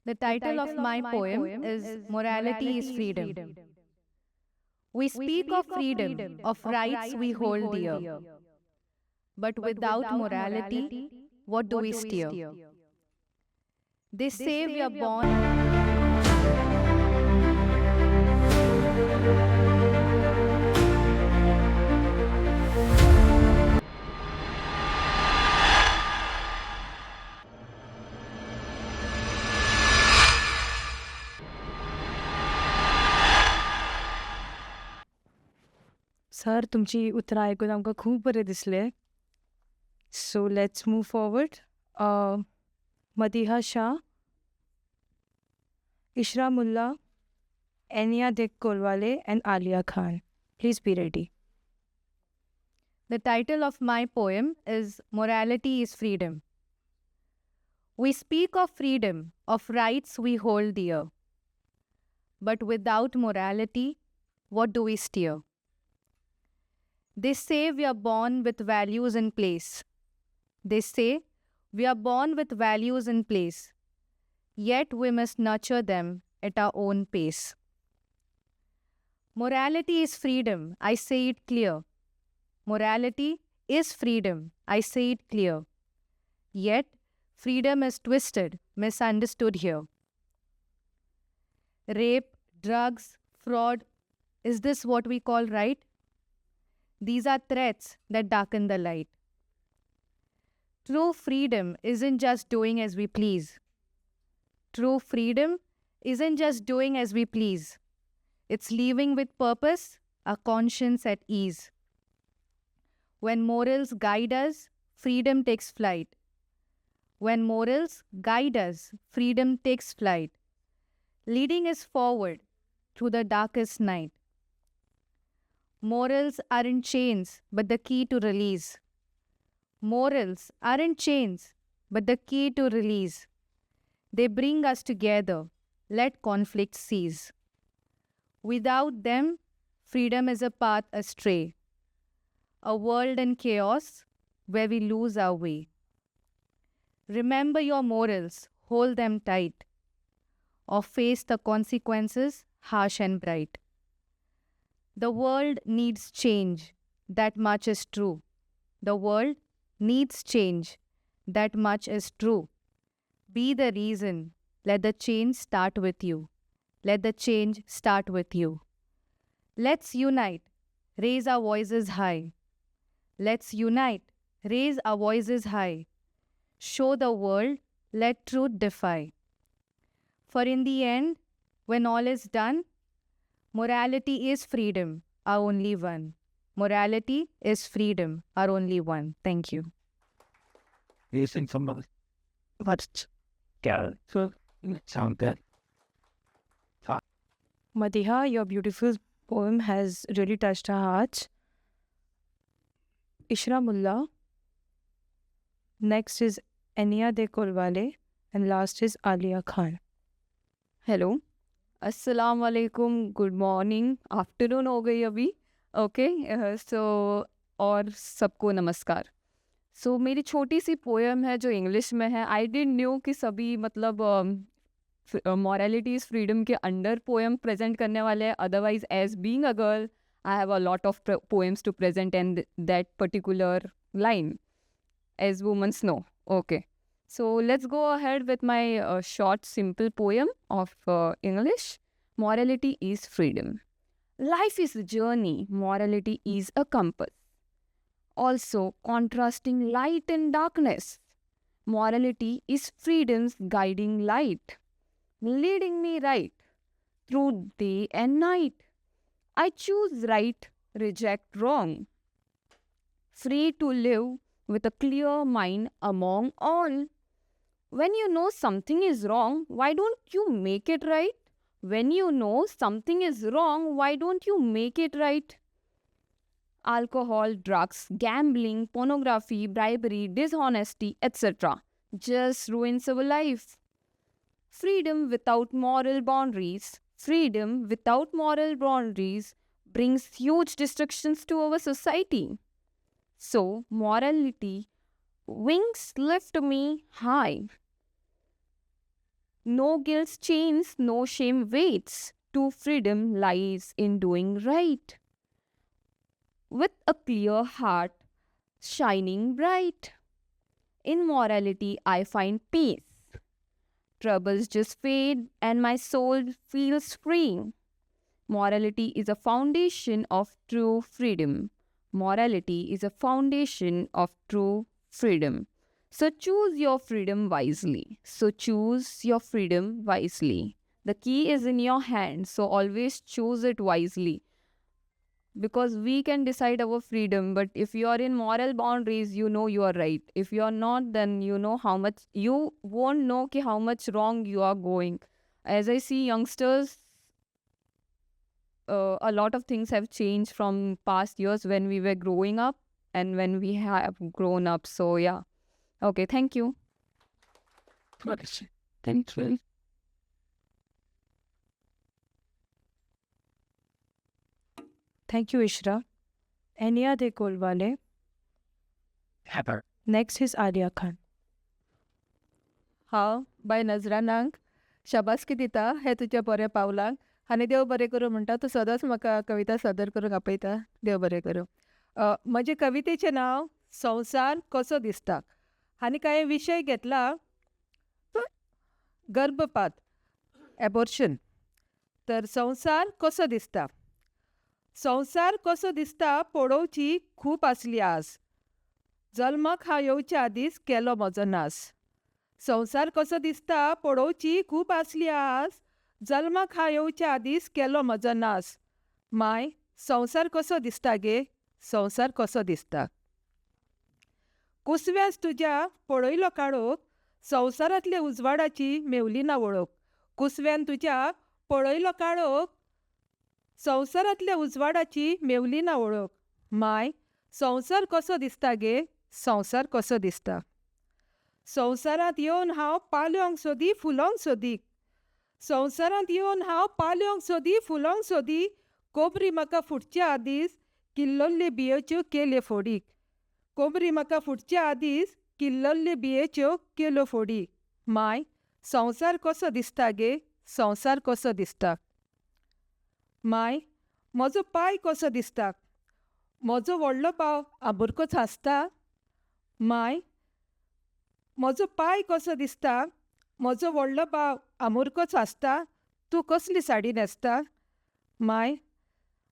The title of my poem is Morality is Freedom. We speak of freedom, of rights we hold dear. But without morality, what do we steer? They say we are born. Sir तुमची उतरां आयकून आमकां खूब बरें दिसलें. So let's move forward. Madiha Shah, Ishra Mulla, एनिया डिक कोलवाले and Alia Khan. Please be ready. The title of my poem is Morality is Freedom. We speak of freedom, of rights we hold dear. But without morality, what do we steer? They say we are born with values in place. They say we are born with values in place. Yet we must nurture them at our own pace. Morality is freedom, I say it clear. Morality is freedom, I say it clear. Yet freedom is twisted, misunderstood here. Rape, drugs, fraud, is this what we call right? These are threats that darken the light. True freedom isn't just doing as we please. True freedom isn't just doing as we please. It's living with purpose, a conscience at ease. When morals guide us, freedom takes flight. When morals guide us, freedom takes flight, leading us forward through the darkest night. Morals aren't chains, but the key to release. Morals aren't chains, but the key to release. They bring us together. Let conflict cease. Without them, freedom is a path astray. A world in chaos where we lose our way. Remember your morals, hold them tight, or face the consequences harsh and bright. The world needs change, that much is true. The world needs change, that much is true. Be the reason, let the change start with you. Let the change start with you. Let's unite, raise our voices high. Let's unite, raise our voices high. Show the world, let truth defy. For in the end, when all is done, morality is freedom, our only one. Morality is freedom, our only one. Thank you. Using some what's so sound good. Madiha, your beautiful poem has really touched our hearts. Ishra Mulla. Next is Enia de Kolwale and last is Alia Khan. Hello अस्सलाम वालेकुम good morning afternoon हो गई अभी okay so और सबको नमस्कार मेरी छोटी सी पोएम है जो इंग्लिश में है. आई डिडंट न्यू कि सभी मतलब मॉरलिटी इज़ फ्रीडम के अंडर पोएम प्रेजेंट करने वाले हैं. Otherwise as being a girl I have a lot of poems to present and that particular line as women know. Okay. So let's go ahead with my short, simple poem of English. Morality is freedom. Life is a journey. Morality is a compass. Also, contrasting light and darkness. Morality is freedom's guiding light, leading me right through day and night. I choose right, reject wrong. Free to live with a clear mind among all. When you know something is wrong, why don't you make it right? When you know something is wrong, why don't you make it right? Alcohol, drugs, gambling, pornography, bribery, dishonesty, etc. just ruins our life. Freedom without moral boundaries. Freedom without moral boundaries brings huge destructions to our society. So, morality, wings lift me high. No guilt chains, no shame waits. True freedom lies in doing right. With a clear heart shining bright. In morality, I find peace. Troubles just fade and my soul feels free. Morality is a foundation of true freedom. Morality is a foundation of true freedom. So choose your freedom wisely. So choose your freedom wisely. The key is in your hand, so always choose it wisely. Because we can decide our freedom, but if you are in moral boundaries, you know you are right. If you are not, then you know how much, you won't know ki how much wrong you are going. As I see youngsters, a lot of things have changed from past years when we were growing up and when we have grown up. So yeah. Okay, thank you. Thanks, well. Thank you, Ishra. Any other Kolwale? Heather. Next is Alia Khan. हांव bye नजरानांक शाबासकी दिता हे तुज्या बऱ्या पावलांक आनी देव बरें करूं म्हणटा तूं सदांच म्हाका कविता सादर करूंक आपयता देव बरें करूं म्हजे कवितेचें नांव संवसार कसो दिसता आनी कांय विशय घेतला गर्भपात एबॉर्शन तर संवसार कसो दिसता संवसार कसो दिसता पळोवची खूब आसली आस जल्माक हांव येवच्या आदींच केलो म्हजो नास संवसार कसो दिसता पळोवची खूब आसली आस जल्माक हांव येवच्या आदींच केलो म्हजो नास माय संवसार कसो दिसता गे संवसार कसो दिसता कुसव्यास तुज्या पळयलो काळोख संवसारांतले उजवाडाची मेवली ना वळख कुसव्यान तुज्या पळयलो काळोख संवसारांतल्या उजवाडाची मेवली ना वळख माय संवसार कसो दिसता गे संवसार कसो दिसता संवसारांत येवन हांव पाल्योंक सोदी फुलोंक सोदी संवसारांत येवन हांव पाल्योंक सोदी फुलोंक सोदी कोबरी म्हाका फुटच्या आदींच किल्लोल्ले बियोच्यो केल्यो फोडी कोबरी म्हाका फुटच्या आदींच किल्लोल्ले बियेच्यो केल्यो फोडी माय संवसार कसो दिसता गे संवसार कसो दिसता माय म्हजो पाय कसो दिसता म्हजो व्हडलो पाव आबुरकोच हांसता माय म्हजो पाय कसो दिसता म्हजो व्हडलो पाव आमुरकोच हांसता तूं कसली साडी न्हेसता माय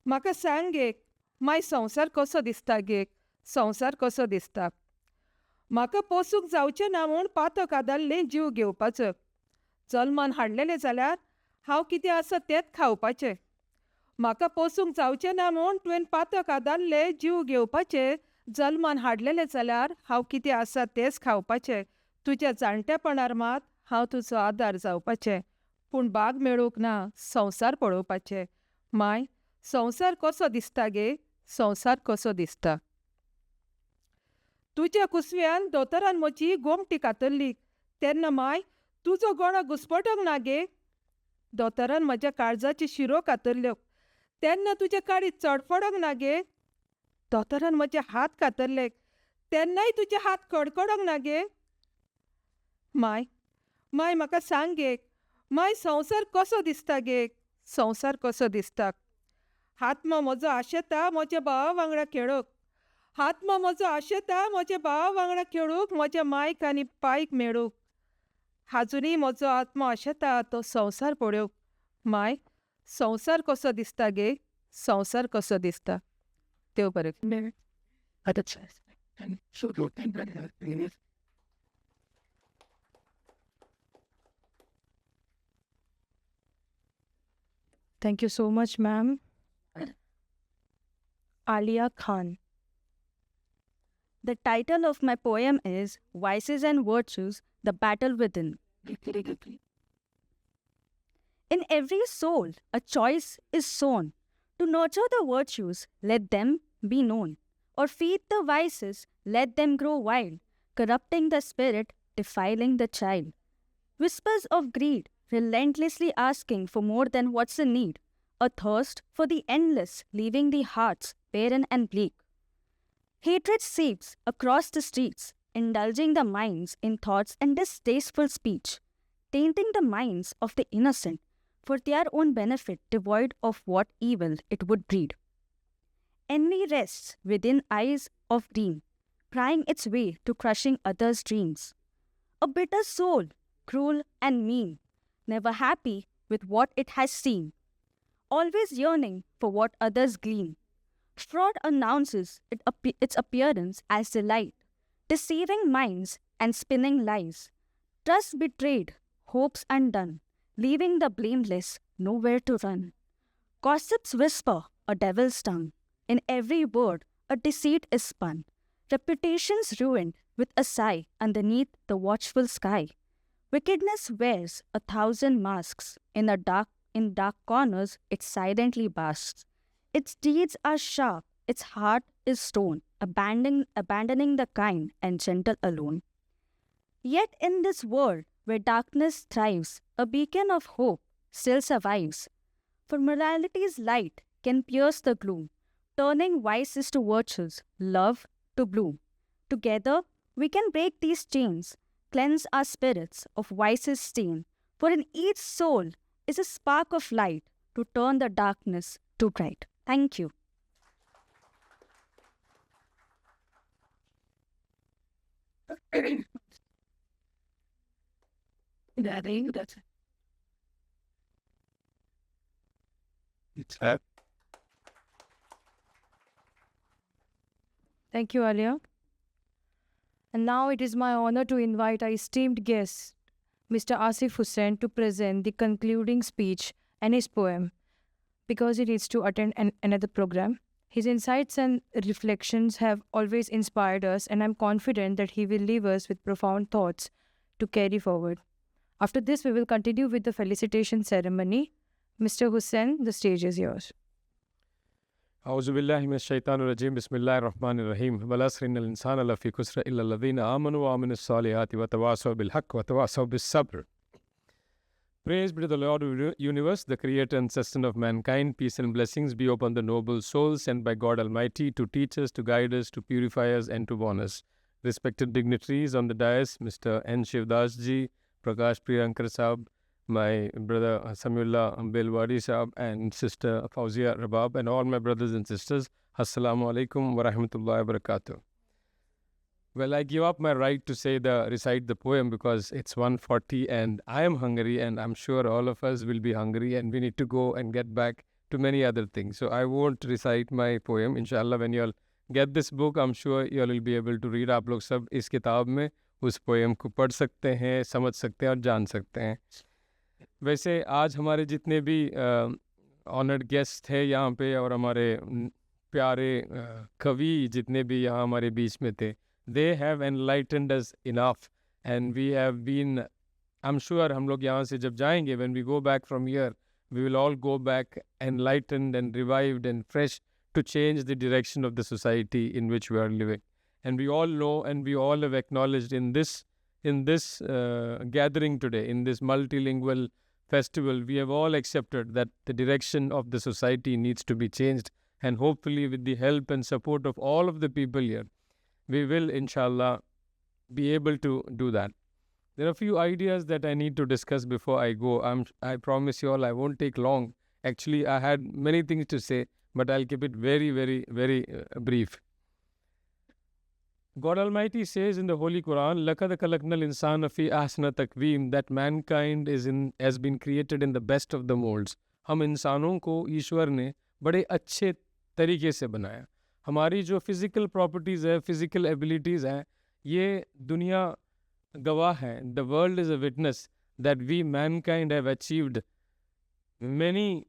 म्हाका सांग गे माय संवसार कसो दिसता गे संवसार कसो दिसता म्हाका पोसूंक जावचें ना म्हूण पातो कादाल्लें जीव घेवपाचो जल्मान हाडलेलें जाल्यार हांव कितें आसा तेंच खावपाचें म्हाका पोसूंक जावचें ना म्हूण तुवें पातो कादाल्ले जीव घेवपाचें जल्मान हाडलेलें जाल्यार हांव कितें आसा तेंच खावपाचें तुज्या जाणटेपणार मात हांव तुजो आदार जावपाचें पूण बाग मेळूंक ना संवसार पळोवपाचें माय संवसार कसो दिसता गे संवसार कसो दिसता तुज्या कुसव्यान दोतोरान म्हजी गोमटी कातरली तेन्ना माय तुजो गोणो घुस्पटोंक ना गे दोतोरान म्हज्या काळजाची शिरो कातरल्यो तेन्ना तुजे काळी चडफडोंक ना गे दोतोरान म्हजे हात कातरले तेन्नाय तुजे हात कडकडोंक ना गे माय माय म्हाका सांग गे माय संवसार कसो दिसता गे संवसार कसो दिसता हातमो म्हजो आशेता म्हज्या भावा वांगडा खेळोक हातमो म्हजो आशेता म्हज्या भावा वांगडा खेळूंक म्हज्या मायक आनी पायक मेळूंक आजुनूय म्हजो आत्मो आशेता तो संवसार पळोवंक माय संवसार कसो दिसता गे संवसार कसो दिसता देव बरें करूं. And so good. And Thank you so much, ma'am. Alia Khan. The title of my poem is Vices and Virtues, The Battle Within. In every soul, a choice is sown. To nurture the virtues, let them be known. Or feed the vices, let them grow wild, corrupting the spirit, defiling the child. Whispers of greed, relentlessly asking for more than what's in need. A thirst for the endless, leaving the hearts barren and bleak. Hatred seeps across the streets, indulging the minds in thoughts and distasteful speech. tainting the minds of the innocent for their own benefit, devoid of what evil it would breed. Envy rests within eyes of deem, prying its way to crushing others' dreams. A bitter soul, cruel and mean, never happy with what it has seen, always yearning for what others glean. Fraud announces its appearance as delight, deceiving minds and spinning lies. Trust betrayed, hopes undone, leaving the blameless nowhere to run. Gossips whisper a devil's tongue. In every word, a deceit is spun. Reputations ruined with a sigh underneath the watchful sky. Wickedness wears 1,000 masks. In dark corners, it silently basks. Its deeds are sharp, its heart is stone, abandoning the kind and gentle alone. Yet in this world where darkness thrives, a beacon of hope still survives. For morality's light can pierce the gloom, turning vices to virtues, love to bloom. Together, we can break these chains, cleanse our spirits of vice's stain, for in each soul is a spark of light to turn the darkness to bright. Thank you. That's it's Thank you, Alia. And now it is my honor to invite our esteemed guest, Mr. Asif Hussain, to present the concluding speech and his poem, because he needs to attend another program. His insights and reflections have always inspired us, and I'm confident that he will leave us with profound thoughts to carry forward. After this, we will continue with the felicitation ceremony. Mr. Hussain, the stage is yours. أعوذ بالله من الشيطان الرجيم بسم الله الرحمن الرحيم والعصر إن الإنسان لفي خسر إلا الذين آمنوا وعملوا الصالحات وتواصوا بالحق وتواصوا بالصبر. Praise be to the Lord of the universe, the creator and sustainer of mankind. Peace and blessings be upon the noble souls sent by God Almighty to teach us, to guide us, to purify us, and to warn us. Respected dignitaries on the dais, Mr. N. Shivdas ji, Prakash Priyankar Sahab, my brother Sammelan Belwadi Sahab, and sister Fauzia Rabab, and all my brothers and sisters, Assalamu alaikum wa rahmatullahi wa barakatuh. Well, I give up my right to recite the poem because it's 1:40 and I am hungry, and I'm sure all of us will be hungry, and we need to go and get back to many other things. So I won't recite my poem. Inshallah, when you'll get this book, I'm sure you will be able to read. आप लोग सब इस किताब में उस poem को पढ़ सकते हैं, समझ सकते हैं और जान सकते हैं. वैसे आज हमारे जितने भी ऑनर्ड गेस्ट थे यहाँ पे, और हमारे प्यारे कवि जितने भी यहाँ हमारे बीच में थे, they have enlightened us enough, and we have been, I'm sure हम लोग यहाँ से जब जाएंगे, when we go back from here, we will all go back enlightened and revived and fresh to change the direction of the society in which we are living. And we all know, and we all have acknowledged in this gathering today, in this multilingual festival, we have all accepted that the direction of the society needs to be changed, and hopefully with the help and support of all of the people here, we will inshallah be able to do that. There are a few ideas that I need to discuss before I go. I promise you all I won't take long. Actually, I had many things to say, but I'll keep it very, very, very brief. God Almighty says in the Holy Quran, لَقَدْ خَلَقْنَا الْإِنسَانَ فِي أَحْسَنِ تَقْوِيمٍ, that mankind has been created in the best of the molds. हम इंसानों को ईश्वर ने बड़े अच्छे तरीके से बनाया. हमारी जो फिज़िकल प्रॉपर्टीज़ है, फिज़िकल एबिलिटीज़ हैं, ये दुनिया गवाह है. The world is a witness that we mankind have achieved many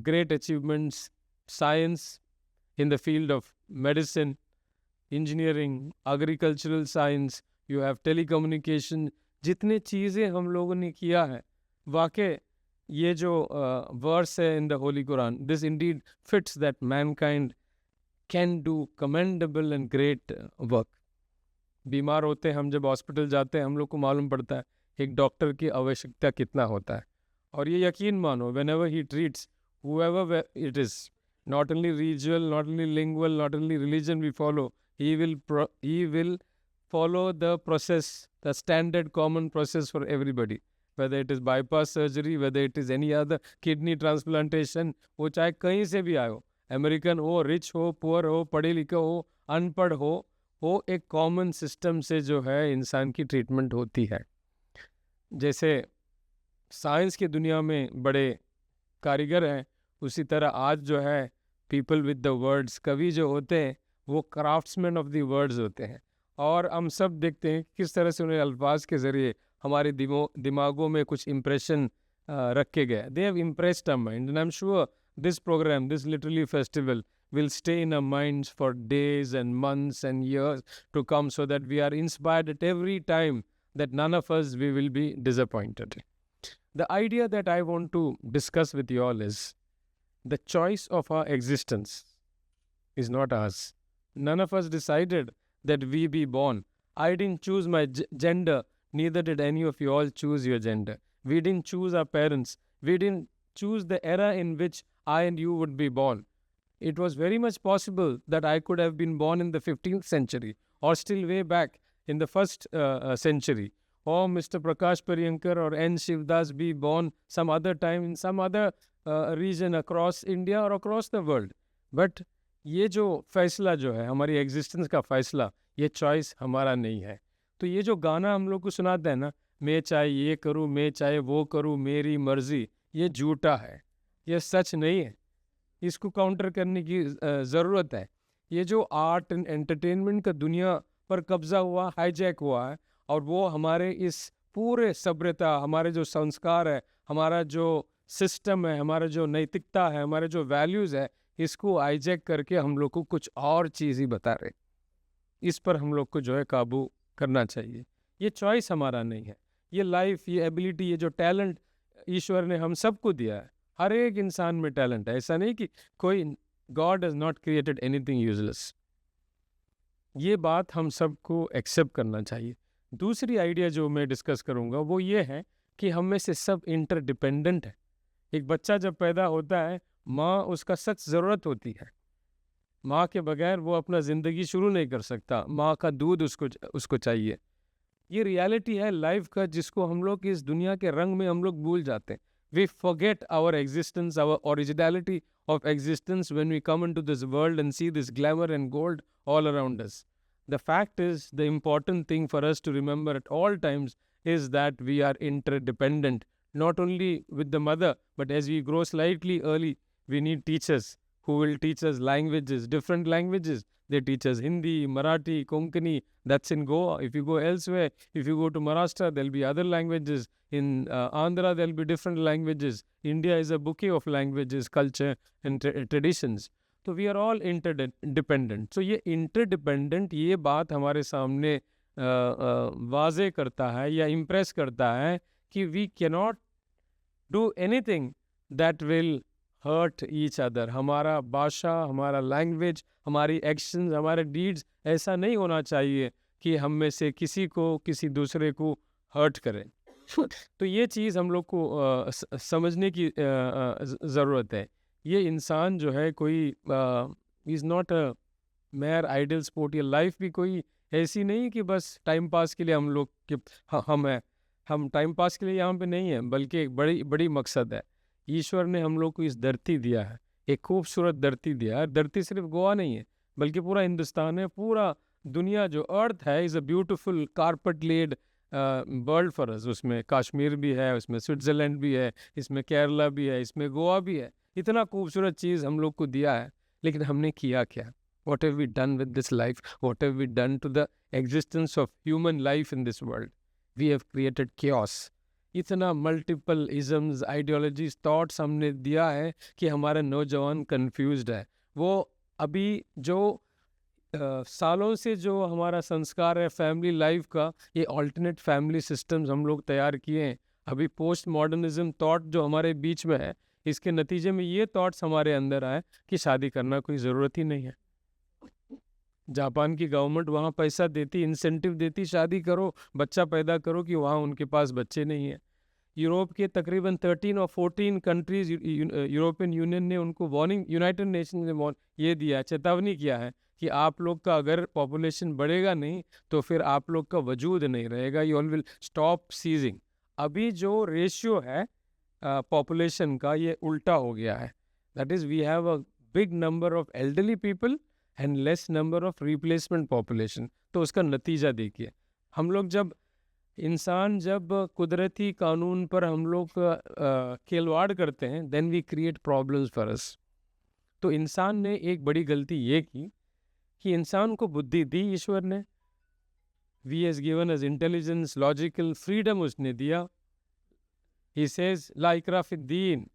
great achievements, science in the field of medicine, engineering, agricultural science, you have telecommunication. जितने चीज़ें हम लोगों ने किया है, वाकई ये जो verse है in the Holy Quran, this indeed fits that mankind can do commendable and great work. बीमार होते हैं हम, जब हॉस्पिटल जाते हैं, हम लोग को मालूम पड़ता है एक डॉक्टर की आवश्यकता कितना होता है. और ये यकीन मानो, whenever he treats whoever it is, not only regional, not only lingual, not only religion we follow, he will follow the process, the standard common process for everybody. whether it is bypass surgery, whether it is any other kidney transplantation, वो चाहे कहीं से भी आए हो, American हो, rich हो, poor हो, पढ़े लिखे हो, अनपढ़ हो, वो एक कॉमन सिस्टम से जो है इंसान की ट्रीटमेंट होती है। जैसे साइंस की दुनिया में बड़े कारीगर हैं, उसी तरह आज जो है पीपल विद द वर्ड्स, कवि जो होते हैं वो क्राफ्ट्समैन ऑफ द वर्ड्स होते हैं, और हम सब देखते हैं किस तरह से उन्हें अल्फाज के ज़रिए हमारे दिमागों में कुछ इम्प्रेशन रखे गए। They have impressed our mind, and I am sure this programme, this literally festival will stay in our minds for days and months and years to come, so that we are inspired at every time, that none of us we will be disappointed. The idea that I want to discuss with you all is the choice of our existence is not ours. None of us decided that we be born. I didn't choose my gender, neither did any of you all choose your gender. We didn't choose our parents. We didn't choose the era in which I and you would be born. It was very much possible that I could have been born in the 15th century, or still way back in the first century, or Mr. Prakash Pariyankar or N. Shivdas be born some other time in some other region across India or across the world. But ये जो फैसला जो है, हमारी existence का फैसला, ये choice हमारा नहीं है। तो ये जो गाना हम लोग को सुनाते हैं ना, मैं चाहे ये करूँ, मैं चाहे वो करूँ, मेरी मर्जी, ये झूठा है, ये सच नहीं है। इसको काउंटर करने की ज़रूरत है। ये जो आर्ट एंड एंटरटेनमेंट का दुनिया पर कब्ज़ा हुआ, हाईजैक हुआ है, और वो हमारे इस पूरे सभ्यता, हमारे जो संस्कार है, हमारा जो सिस्टम है, हमारा जो नैतिकता है, हमारे जो वैल्यूज़ है, इसको हाईजैक करके हम लोग को कुछ और चीज़ ही बता रहे। इस पर हम लोग को जो है काबू करना चाहिए। ये चॉइस हमारा नहीं है। ये लाइफ, ये एबिलिटी, ये जो टैलेंट ईश्वर ने हम सबको दिया है, हर एक इंसान में टैलेंट है। ऐसा नहीं कि कोई, God has not created anything useless. ये बात हम सबको एक्सेप्ट करना चाहिए। दूसरी आइडिया जो मैं डिस्कस करूँगा वो ये है कि हम में से सब इंटरडिपेंडेंट है। एक बच्चा जब पैदा होता है, माँ उसका सख्त ज़रूरत होती है। माँ के बगैर वो अपना ज़िंदगी शुरू नहीं कर सकता, माँ का दूध उसको चाहिए। ये रियलिटी है लाइफ का, जिसको हम लोग इस दुनिया के रंग में हम लोग भूल जाते हैं। We forget our existence, our originality of existence when we come into this world and see this glamour and gold all around us. The fact is, the important thing for us to remember at all times is that we are interdependent, not only with the mother, but as we grow slightly early, we need teachers who will teach us languages, different languages. They teach us Hindi, Marathi, Konkani, that's in Goa. If you go elsewhere, if you go to Maharashtra, there'll be other languages. In Andhra, there'll be different languages. India is a bouquet of languages, culture and traditions. So we are all interdependent. So ये interdependent, ये बात हमारे सामने वाज़े करता है या impress करता है कि we cannot do anything that will hurt each other. हमारा भाषा, हमारा लैंग्वेज, हमारी एक्शंस, हमारे डीड्स ऐसा नहीं होना चाहिए कि हम में से किसी को किसी दूसरे को हर्ट करें। तो ये चीज़ हम लोग को समझने की ज़रूरत है। ये इंसान जो है कोई is not a mere idle sport. ये लाइफ भी कोई ऐसी नहीं कि बस टाइम पास के लिए हम लोग के हम टाइम पास के लिए यहाँ पे नहीं है, बल्कि एक बड़ी मकसद है। ईश्वर ने हम लोग को इस धरती दिया है, एक खूबसूरत धरती दिया है। धरती सिर्फ गोवा नहीं है, बल्कि पूरा हिंदुस्तान है, पूरा दुनिया जो अर्थ है is a beautiful carpet laid world for us. उसमें कश्मीर भी है, उसमें स्विट्ज़रलैंड भी है, इसमें केरला भी है, इसमें गोवा भी है। इतना खूबसूरत चीज़ हम लोग को दिया है, लेकिन हमने किया क्या? What have we done with this life? What have we done to the existence of human life in this world? We have created chaos. इतना मल्टीपल इज़म्स, आइडियोलॉजीज, थॉट्स हमने दिया है कि हमारे नौजवान कंफ्यूज्ड है। वो अभी जो सालों से जो हमारा संस्कार है फैमिली लाइफ का, ये ऑल्टरनेट फैमिली सिस्टम्स हम लोग तैयार किए हैं। अभी पोस्ट मॉडर्निज्म थॉट जो हमारे बीच में है, इसके नतीजे में ये थॉट्स हमारे अंदर आए कि शादी करना कोई ज़रूरत ही नहीं है। जापान की गवर्नमेंट वहाँ पैसा देती, इंसेंटिव देती, शादी करो, बच्चा पैदा करो, कि वहाँ उनके पास बच्चे नहीं हैं। यूरोप के तकरीबन 13 और 14 कंट्रीज़, यूरोपियन यूनियन ने उनको वार्निंग, यूनाइटेड नेशन ने ये दिया, चेतावनी किया है कि आप लोग का अगर पॉपुलेशन बढ़ेगा नहीं तो फिर आप लोग का वजूद नहीं रहेगा, you all will stop ceasing. अभी जो रेशियो है पॉपुलेशन का ये उल्टा हो गया है. That is we have a big number of elderly people and less number of replacement population. तो उसका नतीजा देखिए, हम लोग जब कुदरती कानून पर हम लोग खिलवाड़ करते हैं, then we create problems for us. तो इंसान ने एक बड़ी गलती ये की कि इंसान को बुद्धि दी ईश्वर ने, we has given us intelligence, logical freedom उसने दिया. ही सेज ला इकरा फिद्दीन.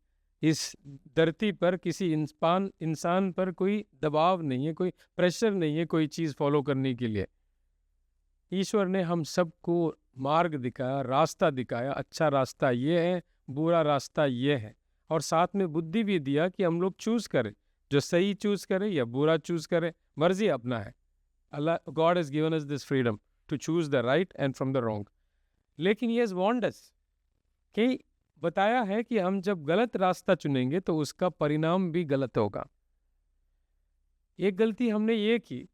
इस धरती पर किसी इंसान पर कोई दबाव नहीं है, कोई प्रेशर नहीं है कोई चीज़ फॉलो करने के लिए. ईश्वर ने हम सबको मार्ग दिखाया, रास्ता दिखाया. अच्छा रास्ता ये है, बुरा रास्ता ये है, और साथ में बुद्धि भी दिया कि हम लोग चूज़ करें, जो सही चूज़ करें या बुरा चूज़ करें, मर्जी अपना है. Allah god has given us this freedom to choose the right and from the wrong. लेकिन ये वार्न्ड अस कि बताया है कि हम जब गलत रास्ता चुनेंगे तो उसका परिणाम भी गलत होगा. एक गलती हमने ये की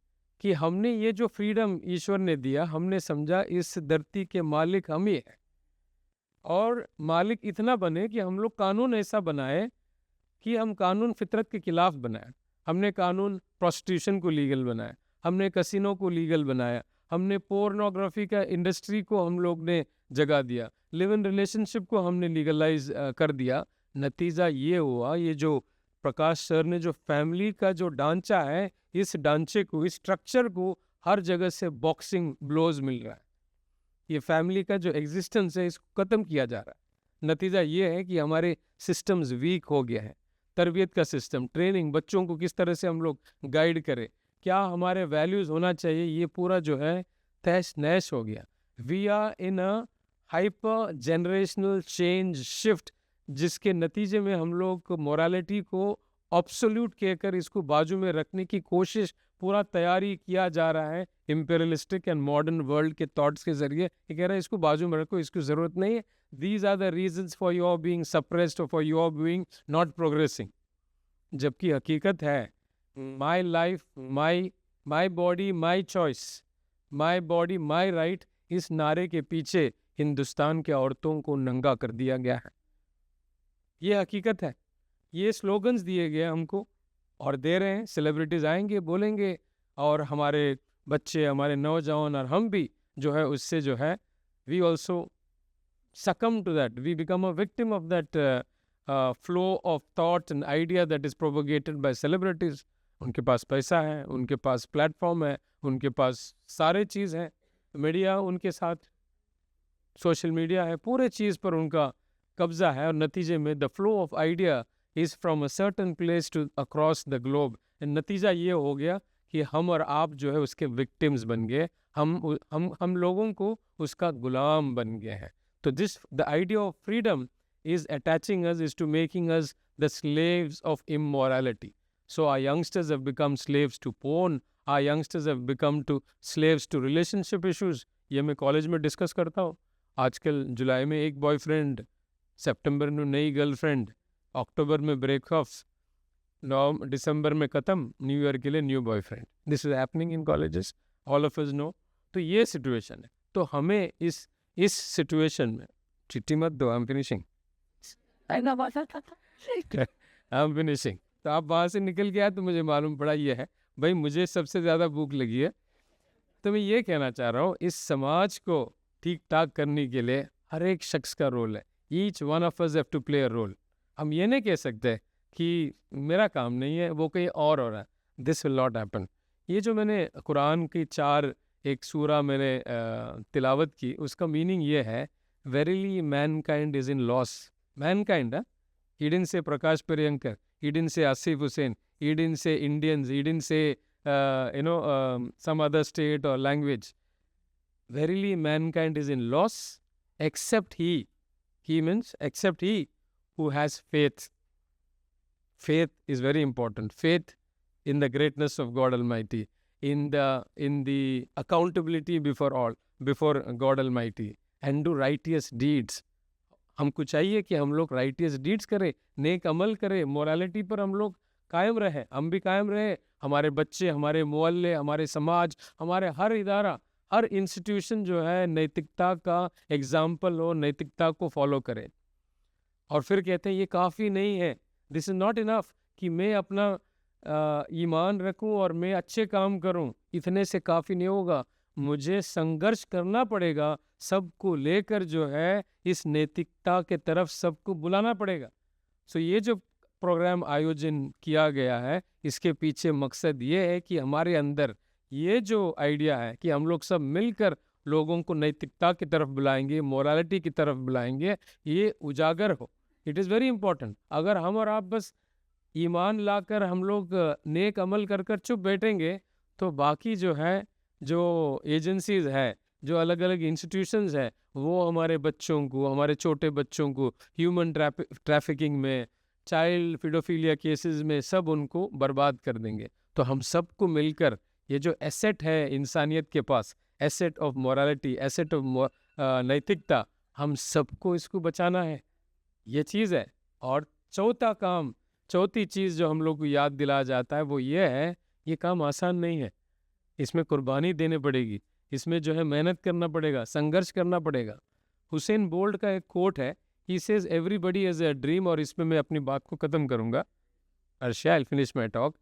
कि हमने ये जो फ्रीडम ईश्वर ने दिया, हमने समझा इस धरती के मालिक हम ही हैं, और मालिक इतना बने कि हम लोग कानून ऐसा बनाए कि हम कानून फितरत के खिलाफ बनाए. हमने कानून प्रोस्टिट्यूशन को लीगल बनाया, हमने कसिनो को लीगल बनाया, हमने पोर्नोग्राफी का इंडस्ट्री को हम लोग ने जगह दिया, लिव इन रिलेशनशिप को हमने लीगलाइज कर दिया. नतीजा ये हुआ, ये जो प्रकाश सर ने जो फैमिली का जो ढांचा है, इस ढांचे को, इस स्ट्रक्चर को हर जगह से बॉक्सिंग ब्लोज मिल रहा है. ये फैमिली का जो एग्जिस्टेंस है इसको ख़त्म किया जा रहा है. नतीजा ये है कि हमारे सिस्टम्स वीक हो गया है. तरबियत का सिस्टम, ट्रेनिंग, बच्चों को किस तरह से हम लोग गाइड करें, क्या हमारे वैल्यूज़ होना चाहिए, ये पूरा जो है तहस नहस हो गया. We are in a hyper generational change shift, जिसके नतीजे में हम लोग मोरालिटी को ऑब्सोल्यूट कहकर इसको बाजू में रखने की कोशिश, पूरा तैयारी किया जा रहा है इम्पेरियलिस्टिक एंड मॉडर्न वर्ल्ड के थॉट्स के जरिए. ये कह रहा है इसको बाजू में रखो, इसकी ज़रूरत नहीं है. These are the reasons for your being suppressed और for your being not progressing. जबकि हकीकत है my life my body my choice, my body my right, इस नारे के पीछे हिंदुस्तान के औरतों को नंगा कर दिया गया है. ये हकीकत है. ये स्लोगन्स दिए गए हमको और दे रहे हैं. सेलिब्रिटीज़ आएंगे, बोलेंगे, और हमारे बच्चे, हमारे नौजवान और हम भी जो है उससे जो है we also succumb to that. We become a victim of that flow of thought and idea that is propagated by celebrities. उनके पास पैसा है, उनके पास प्लेटफॉर्म है, उनके पास सारे चीज़ हैं, मीडिया उनके साथ, सोशल मीडिया है, पूरे चीज़ पर उनका कब्ज़ा है. और नतीजे में the flow of idea is from a certain place to across the globe. नतीजा ये हो गया कि हम और आप जो है उसके विक्टिम्स बन गए. हम लोगों को उसका गुलाम बन गए हैं. So the idea of freedom is attaching us, is to making us the slaves of immorality. So our youngsters have become slaves to porn. Our youngsters have become slaves to relationship issues. ये मैं college में discuss करता हूँ. आजकल जुलाई में एक boyfriend, सितंबर में नई गर्लफ्रेंड, अक्टूबर में ब्रेकअप, दिसंबर में ख़त्म, न्यू ईयर के लिए new boyfriend. This is happening in colleges, all of us know. तो ये सिचुएशन है. तो हमें इस सिचुएशन में, चिट्ठी मत दो, आई एम फिनिशिंग. तो आप वहाँ से निकल गया तो मुझे मालूम पड़ा ये है भाई, मुझे सबसे ज़्यादा भूख लगी है. तो मैं ये कहना चाह रहा हूँ, इस समाज को ठीक ठाक करने के लिए हर एक शख्स का रोल है. Each one of us have to play a role. हम ये नहीं कह सकते कि मेरा काम नहीं है, वो कहीं और हो रहा है. This will not happen. ये जो मैंने कुरान की 4 एक सूरा मैंने तिलावत की, उसका मीनिंग ये है, verily Mankind is in loss. Mankind, he didn't say Prakash Priyankar, he didn't say Asif Hussain, he didn't say Indians, he didn't say some other state or language. Verily mankind is in loss except he means except he who has faith. Faith is very important. Faith in the greatness of God Almighty, in the accountability before God Almighty, and do righteous deeds. हमको चाहिए कि हम लोग righteous deeds करें, नेक अमल करें, morality पर हम लोग कायम रहें, हम भी कायम रहें, हमारे बच्चे, हमारे मोहल्ले, हमारे समाज, हमारे हर इदारा, हर इंस्टीट्यूशन जो है नैतिकता का एग्जाम्पल हो, नैतिकता को फॉलो करे। और फिर कहते हैं ये काफ़ी नहीं है, दिस इज़ नॉट इनफ कि मैं अपना ईमान रखूं और मैं अच्छे काम करूं, इतने से काफ़ी नहीं होगा, मुझे संघर्ष करना पड़ेगा, सबको लेकर जो है इस नैतिकता के तरफ सबको बुलाना पड़ेगा। सो ये जो प्रोग्राम आयोजन किया गया है, इसके पीछे मकसद ये है कि हमारे अंदर ये जो आइडिया है कि हम लोग सब मिलकर लोगों को नैतिकता की तरफ बुलाएंगे, मोरालिटी की तरफ बुलाएंगे, ये उजागर हो। It is very important. अगर हम और आप बस ईमान लाकर हम लोग नेक अमल कर कर चुप बैठेंगे, तो बाकी जो है, जो एजेंसीज है, जो अलग अलग इंस्टीट्यूशंस है, वो हमारे बच्चों को, हमारे छोटे बच्चों को ह्यूमन ट्रैफिकिंग में, चाइल्ड फिडोफिलिया केसेस में सब उनको बर्बाद कर देंगे। तो हम सबको मिलकर ये जो एसेट है इंसानियत के पास, asset of morality, asset of नैतिकता, हम सबको इसको बचाना है, ये चीज़ है। और चौथी चीज़ जो हम लोग को याद दिलाया जाता है वो ये है, ये काम आसान नहीं है, इसमें कुर्बानी देनी पड़ेगी, इसमें जो है मेहनत करना पड़ेगा, संघर्ष करना पड़ेगा। हुसैन बोल्ट का एक कोट है, he says everybody has a dream, और इसमें मैं अपनी बात को ख़त्म करूँगा, अर्शा I finish my talk.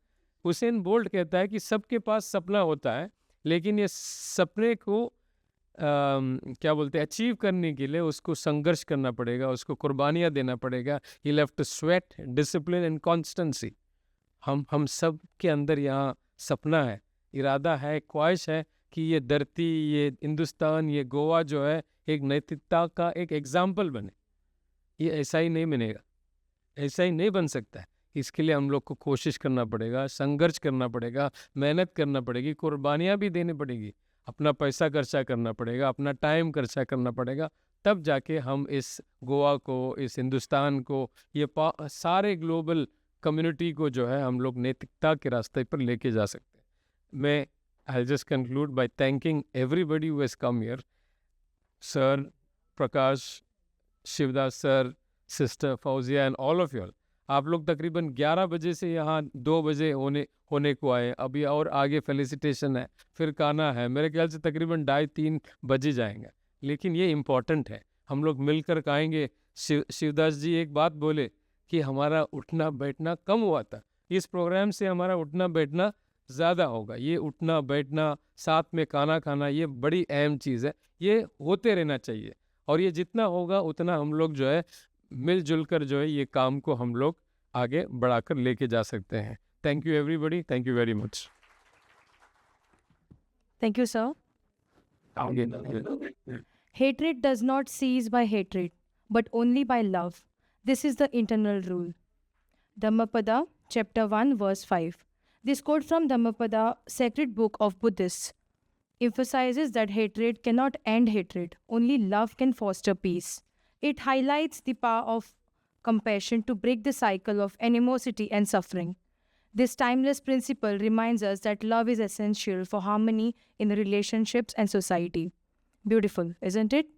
Usain Bolt कहता है कि सबके पास सपना होता है, लेकिन ये सपने को क्या बोलते हैं, अचीव करने के लिए उसको संघर्ष करना पड़ेगा, उसको कुर्बानियाँ देना पड़ेगा। He have to sweat, discipline and constancy. हम सब के अंदर यहाँ सपना है, इरादा है, ख्वाहिश है कि ये धरती, ये हिंदुस्तान, ये गोवा जो है एक नैतिकता का एक एग्जाम्पल बने। ये ऐसा ही नहीं बनेगा, ऐसा ही नहीं बन सकता है। इसके लिए हम लोग को कोशिश करना पड़ेगा, संघर्ष करना पड़ेगा, मेहनत करना पड़ेगी, कुर्बानियाँ भी देनी पड़ेगी, अपना पैसा खर्चा करना पड़ेगा, अपना टाइम खर्चा करना पड़ेगा, तब जाके हम इस गोवा को, इस हिंदुस्तान को, ये सारे ग्लोबल कम्युनिटी को जो है हम लोग नैतिकता के रास्ते पर लेके जा सकते हैं। मैं I just conclude bye thanking everybody who has come here, sir Prakash, Shivdas sir, sister Fauzia and all of you. आप लोग तकरीबन 11 बजे से यहाँ 2 बजे होने को आए, अभी और आगे फेलिसिटेशन है, फिर खाना है, मेरे ख्याल से तकरीबन 2:30-3 बजे जाएंगे। लेकिन ये इम्पॉर्टेंट है, हम लोग मिलकर खाएंगे। शिवदास जी एक बात बोले कि हमारा उठना बैठना कम हुआ था, इस प्रोग्राम से हमारा उठना बैठना ज़्यादा होगा। ये उठना बैठना, साथ में खाना खाना, ये बड़ी अहम चीज़ है, ये होते रहना चाहिए। और ये जितना होगा उतना हम लोग जो है मिलजुल कर जो है ये काम को हम लोग आगे बढ़ाकर लेके जा सकते हैं। Thank you everybody, thank you very much. Thank you, sir. Hatred does not cease by hatred, but only by love. This is the internal rule. Dhammapada, chapter 1, verse 5. This quote from Dhammapada, sacred book of Buddhists, emphasizes that hatred cannot end hatred, only love can foster peace. It highlights the power of compassion to break the cycle of animosity and suffering. This timeless principle reminds us that love is essential for harmony in relationships and society. Beautiful, isn't it?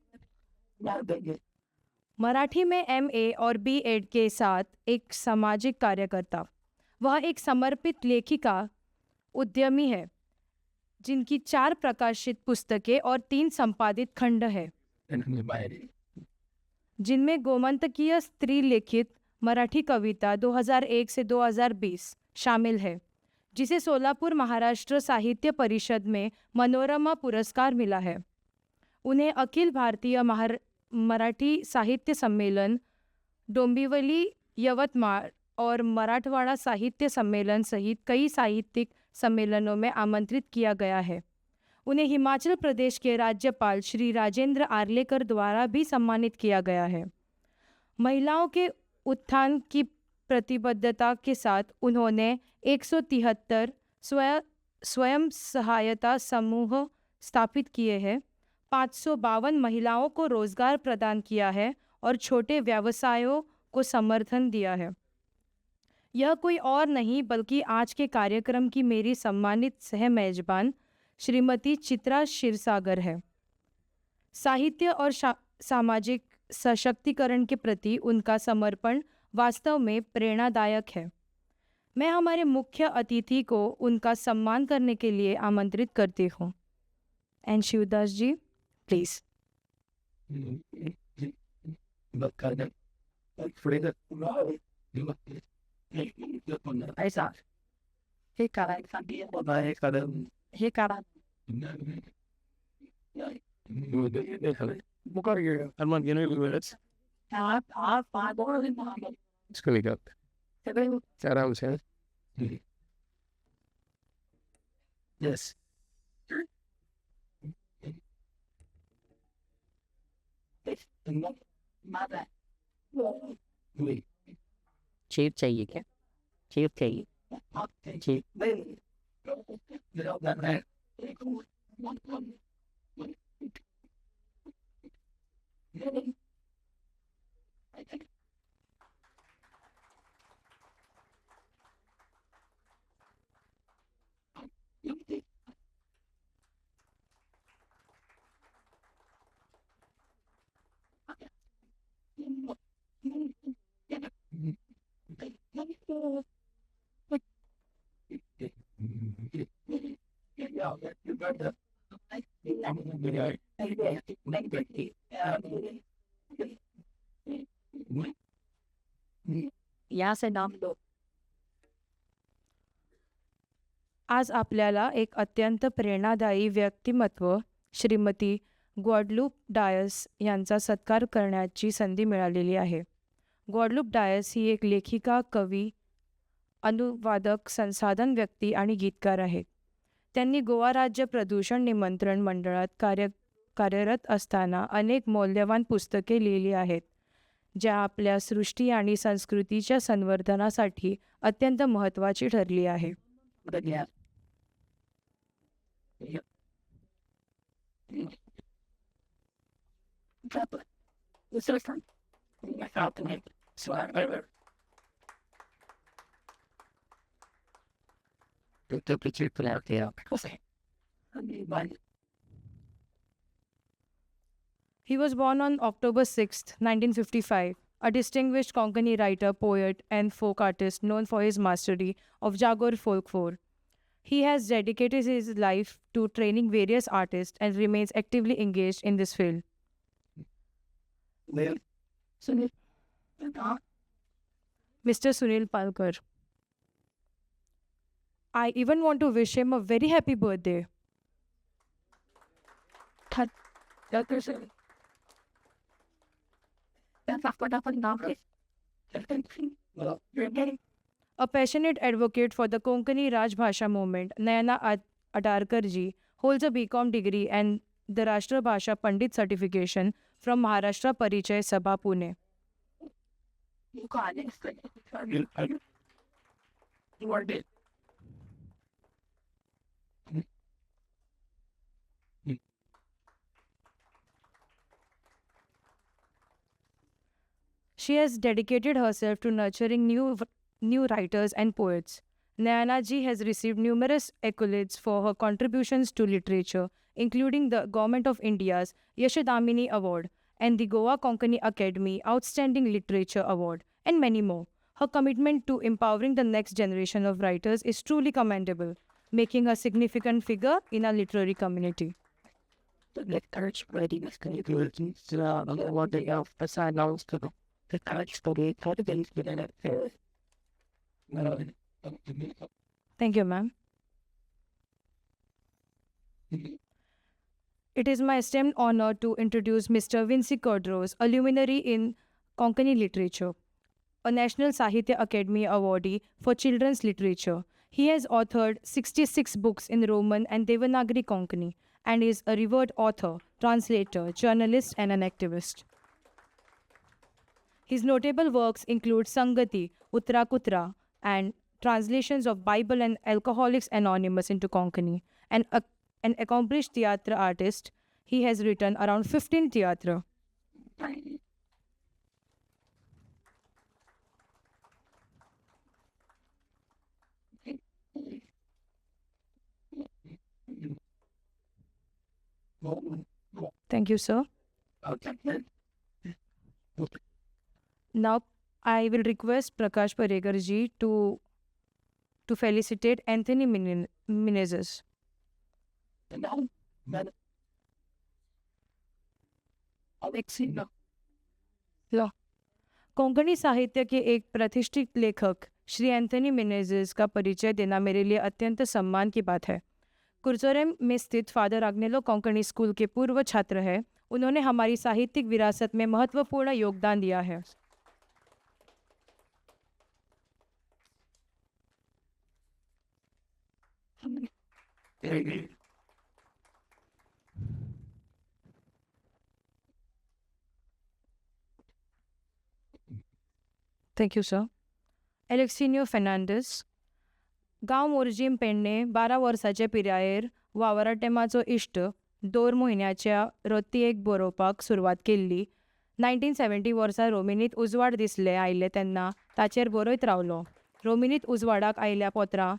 Marathi में MA और B.Ed के साथ एक सामाजिक कार्यकर्ता, वह एक समर्पित लेखिका, उद्यमी है, जिनकी 4 प्रकाशित पुस्तकें और 3 संपादित खंड है, जिनमें गोमंतकीय स्त्री लिखित मराठी कविता 2001 से 2020 शामिल है, जिसे सोलापुर महाराष्ट्र साहित्य परिषद में मनोरमा पुरस्कार मिला है। उन्हें अखिल भारतीय मराठी साहित्य सम्मेलन, डोंबिवली, यवतमाळ और मराठवाड़ा साहित्य सम्मेलन सहित कई साहित्यिक सम्मेलनों में आमंत्रित किया गया है। उन्हें हिमाचल प्रदेश के राज्यपाल श्री राजेंद्र आर्लेकर द्वारा भी सम्मानित किया गया है। महिलाओं के उत्थान की प्रतिबद्धता के साथ उन्होंने 173 स्वयं सहायता समूह स्थापित किए हैं, 552 महिलाओं को रोजगार प्रदान किया है और छोटे व्यवसायों को समर्थन दिया है। यह कोई और नहीं बल्कि आज के कार्यक्रम की मेरी सम्मानित सह मेजबान श्रीमती चित्रा क्षीरसागर है। साहित्य और सामाजिक सशक्तिकरण के प्रति उनका समर्पण वास्तव में प्रेरणादायक है। मैं हमारे मुख्य अतिथि को उनका सम्मान करने के लिए आमंत्रित करती हूँ। And Shivdas ji, please. ऐसा हे करायचं हे कदम हे करा Arman, you know, it's really good. Shout out, Hussain. Yes. चेप चाहिए क्या चेप चाहिए चेप यहाँ से नाम लो आज आपल्याला एक अत्यंत प्रेरणादायी व्यक्तिमत्व श्रीमती ग्वाडलूप डायस यांचा सत्कार करण्याची संधी मिळालेली आहे. ग्वाडलूप डायस ही एक लेखिका, कवी, अनुवादक, संसाधन व्यक्ती आणि गीतकार आहेत. त्यांनी गोवा राज्य प्रदूषण नियंत्रण मंडळात कार्यरत असताना अनेक मौल्यवान पुस्तके लिहिली आहेत, ज्या आपल्या सृष्टी आणि संस्कृतीच्या संवर्धनासाठी अत्यंत महत्त्वाची ठरली आहे. He was born on October 6, 1955, a distinguished Konkani writer, poet, and folk artist known for his mastery of Jagor folklore. He has dedicated his life to training various artists and remains actively engaged in this field. Mr. Sunil Palkar. I even want to wish him a very happy birthday. A passionate advocate for the Konkani Rajbhasha movement, Nayana Adarkar ji holds a BCom degree and the Rashtra Bhasha Pandit certification from Maharashtra Parichay Sabha, Pune. She has dedicated herself to nurturing new writers and poets. Nayana ji has received numerous accolades for her contributions to literature, including the Government of India's Yashadamini Award and the Goa Konkani Academy Outstanding Literature Award, and many more. Her commitment to empowering the next generation of writers is truly commendable, making her a significant figure in our literary community. Thank you, ma'am. It is my esteemed honor to introduce Mr. Vinci Cordros, a luminary in Konkani literature, a National Sahitya Academy awardee for children's literature. He has authored 66 books in Roman and Devanagari Konkani and is a revered author, translator, journalist, and an activist. His notable works include Sangati, Uttarakutra, and translations of Bible and Alcoholics Anonymous into Konkani. An accomplished theatre artist, he has written around 15 theatre. Thank you, sir. Now, I will request Prakash Parekar ji to felicitate Anthony Menezes. Konkani साहित्य के एक प्रतिष्ठित लेखक Shri Anthony Menezes का परिचय देना मेरे लिए अत्यंत सम्मान की बात है। कुर्चोरेम में स्थित फादर आग्नेलो कोंकणी स्कूल के पूर्व छात्र हैं। उन्होंने हमारी साहित्यिक विरासत में महत्वपूर्ण योगदान दिया है। Thank you sir. Alexinho Fernandes. गांव मोरजीम पेडणे 12 वर्साचे पिरायेर वावराटेमाचो इश्ट 2 म्हयन्याच्या रतीयेक बरोवपाक सुरवात केल्ली. 1970 वर्सा रोमिनीत उजवाड दिसले आयले तेन्ना ताचेर बरयत रावलो. रोमिनीत उजवाडाक आयल्या पत्रां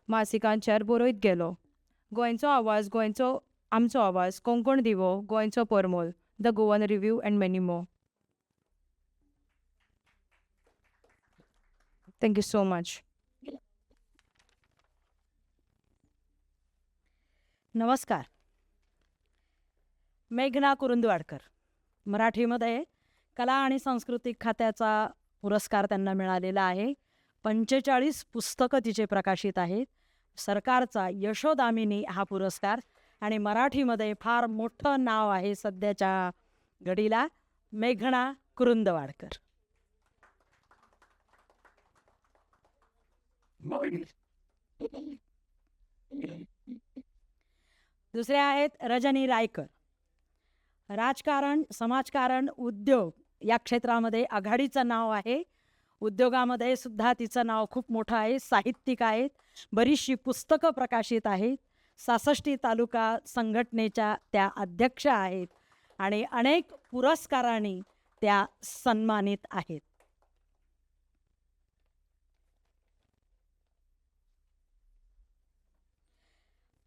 मासिकांचेर बरयत गेलो. गोंयचो आवाज, गोंयचो आमचो आवाज, Konkan Divo, Goencho Parmol, the Goan review and many more. Thank you so much. नमस्कार. मेघना कुरुंदवाडकर. मराठीमध्ये कला आणि सांस्कृतिक खात्याचा पुरस्कार त्यांना मिळालेला आहे. 45 पुस्तकं तिचे प्रकाशित आहेत. सरकारचा यशोदामिनी हा पुरस्कार आणि मराठीमध्ये फार मोठं नाव आहे सध्याच्या घडीला. मेघना कुरुंदवाडकर. दुसरे आहेत रजनी रायकर. राजकारण, समाजकारण, उद्योग या क्षेत्रामध्ये आघाडीचं नाव आहे. उद्योगामध्ये सुद्धा तिचं नाव खूप मोठं आहे. साहित्यिक आहेत. बरीचशी पुस्तकं प्रकाशित आहेत. 66 तालुका संघटनेच्या त्या अध्यक्ष आहेत आणि अनेक पुरस्कारांनी त्या सन्मानित आहेत.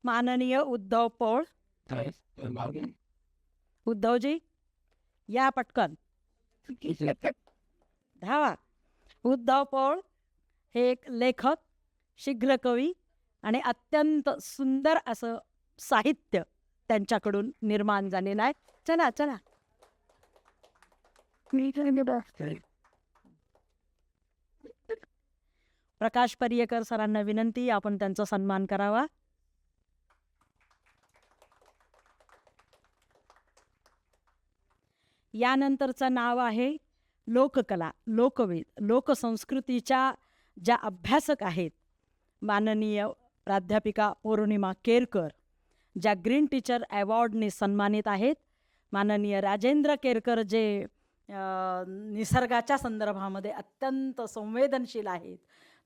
माननीय उद्धव पोळ. उद्धवजी या पटकन धावा. उद्धव पोळ हे एक लेखक, शीघ्र कवी आणि अत्यंत सुंदर असं साहित्य त्यांच्याकडून निर्माण झालेलं आहे. चला चला. प्रकाश पर्येकर सरांना विनंती, आपण त्यांचा सन्मान करावा. यानंतरचं नाव आहे लोककला, लोकवेद, लोकसंस्कृतीच्या ज्या अभ्यासक आहेत माननीय प्राध्यापिका पौर्णिमा केरकर, ज्या ग्रीन टीचर अवॉर्डने सन्मानित आहेत. माननीय राजेंद्र केरकर जे निसर्गाच्या संदर्भामध्ये अत्यंत संवेदनशील आहेत,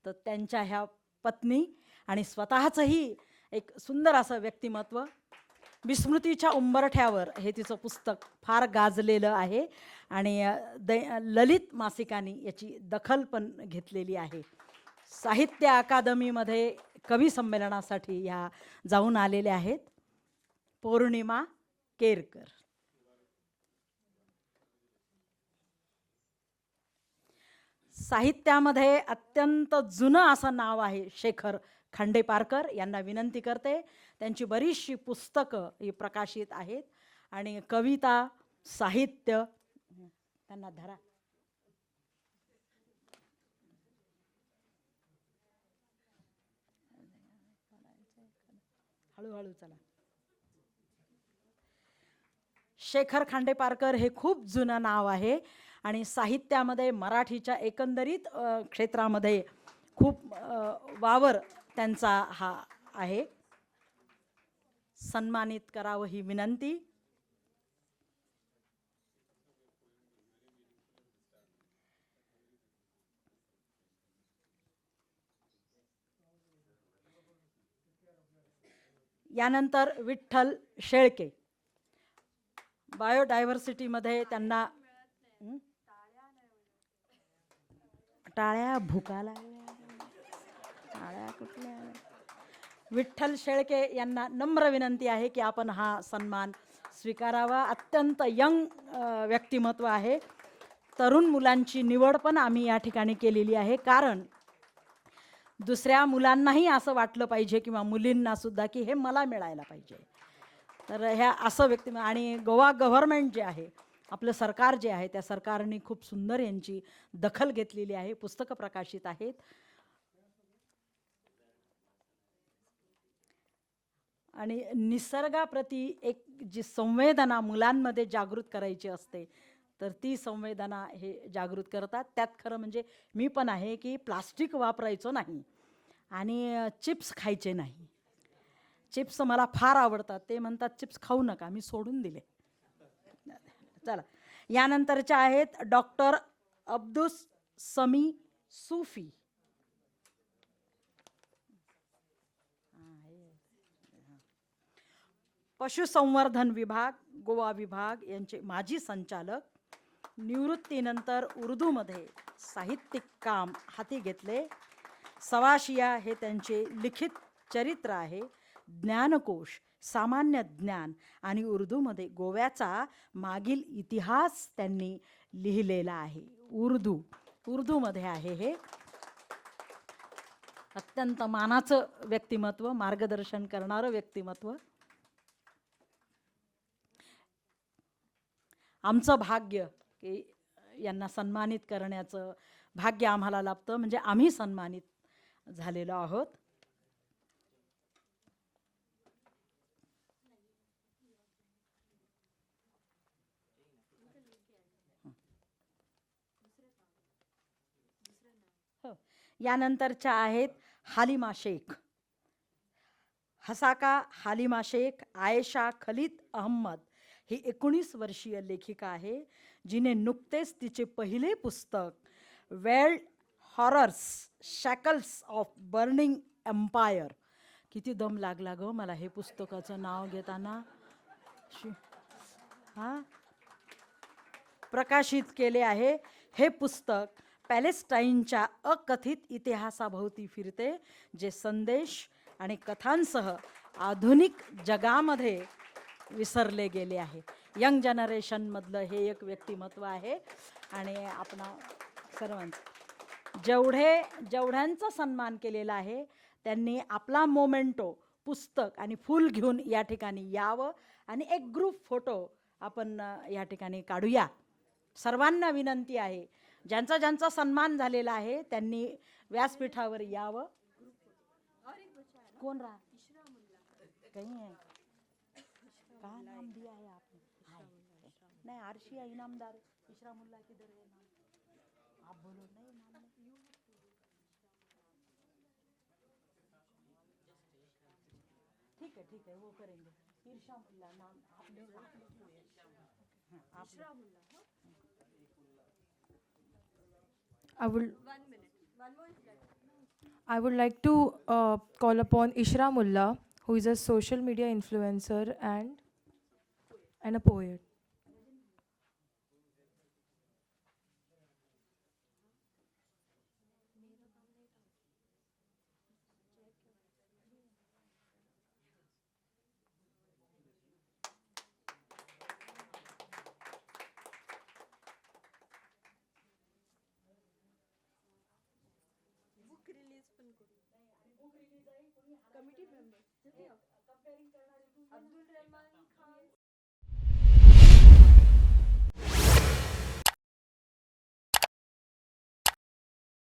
तर त्यांच्या ह्या पत्नी आणि स्वतःचंही एक सुंदर असं व्यक्तिमत्व. विस्मृतीच्या उंबरठ्यावर हे तिचं पुस्तक फार गाजलेलं आहे आणि ललित मासिकाने याची दखल पण घेतलेली आहे. साहित्य अकादमीमध्ये कवी संमेलनासाठी ह्या जाऊन आलेल्या आहेत. पौर्णिमा केरकर. साहित्यामध्ये अत्यंत जुनं असं नाव आहे शेखर खांडेपारकर. यांना विनंती करते, त्यांची बरीचशी पुस्तकं ही प्रकाशित आहेत आणि कविता, साहित्य त्यांना धरा. हळूहळू चला. शेखर खांडेपारकर हे खूप जुनं नाव आहे आणि साहित्यामध्ये मराठीच्या एकंदरीत क्षेत्रामध्ये खूप वावर त्यांचा हा आहे. सन्मानित करावं ही विनंती. यानंतर विठ्ठल शेळके. बायोडायव्हर्सिटीमध्ये त्यांना टाळ्या भुकाला टाळ्या कुठल्या. विठ्ठल शेळके यांना नम्र विनंती आहे की आपण हा सन्मान स्वीकारावा. अत्यंत यंग व्यक्तिमत्व आहे. तरुण मुलांची निवड पण आम्ही या ठिकाणी केलेली आहे, कारण दुसऱ्या मुलांनाही असं वाटलं पाहिजे किंवा मुलींनासुद्धा की हे मला मिळायला पाहिजे. तर ह्या असं व्यक्तिमत्व. आणि गोवा गव्हर्नमेंट जे आहे आपलं सरकार जे आहे त्या सरकारने खूप सुंदर यांची दखल घेतलेली आहे. पुस्तकं प्रकाशित आहेत. आणि निसर्गाप्रती एक जी संवेदना मुलांमध्ये जागृत करायची असते, तर ती संवेदना हे जागृत करतात. त्यात खरं म्हणजे मी पण आहे की प्लास्टिक वापरायचं नाही आणि चिप्स खायचे नाही. चिप्स मला फार आवडतात. ते म्हणतात चिप्स खाऊ नका, मी सोडून दिले. चला, यानंतरच्या आहेत डॉक्टर अब्दुस समी सूफी. पशुसंवर्धन विभाग, गोवा विभाग यांचे माजी संचालक. निवृत्तीनंतर उर्दूमध्ये साहित्यिक काम हाती घेतले. सवाशिया हे त्यांचे लिखित चरित्र आहे. ज्ञानकोश, सामान्य ज्ञान आणि उर्दूमध्ये गोव्याचा मागील इतिहास त्यांनी लिहिलेला आहे. उर्दूमध्ये आहे हे. अत्यंत मानाचं व्यक्तिमत्व, मार्गदर्शन करणारं व्यक्तिमत्व. आमचं भाग्य की यांना सन्मानित करण्याचं भाग्य आम्हाला लाभतं, म्हणजे आम्ही सन्मानित झालेलो आहोत. यानंतरच्या आहेत हालिमा शेख. हसाका हालिमा शेख आयशा खलीद अहमद ही 19 वर्षीय लेखिका आहे, जिने नुकतेच तिचे पहिले पुस्तक veiled horrors shackles of burning empire, किती दम लागला गं मला हे पुस्तकाचं नाव घेताना, प्रकाशित केले आहे. हे पुस्तक पॅलेस्टाईनच्या अकथित इतिहासाभोवती फिरते, जे संदेश आणि कथांसह आधुनिक जगामध्ये विसरले गेले आहे. यंग जनरेशनमधलं हे एक व्यक्तिमत्व आहे. आणि आपण सर्वांचं जेवढ्यांचा सन्मान केलेला आहे त्यांनी आपला मोमेंटो पुस्तक आणि फूल घेऊन या ठिकाणी यावं आणि एक ग्रुप फोटो आपण या ठिकाणी काढूया. सर्वांना विनंती आहे, ज्यांचा ज्यांचा सन्मान झालेला आहे त्यांनी व्यासपीठावर यावं. कौन रहा कहीं है, कहाँ नाम दिया है आपने? नहीं, आरशिया इनामदार इशरामुल्ला किधर है नाम? आप बोलो नहीं नाम नहीं. ठीक है वो करेंगे. इरशामुल्ला नाम आपने I would like to call upon Ishra Mullah, who is a social media influencer and a poet.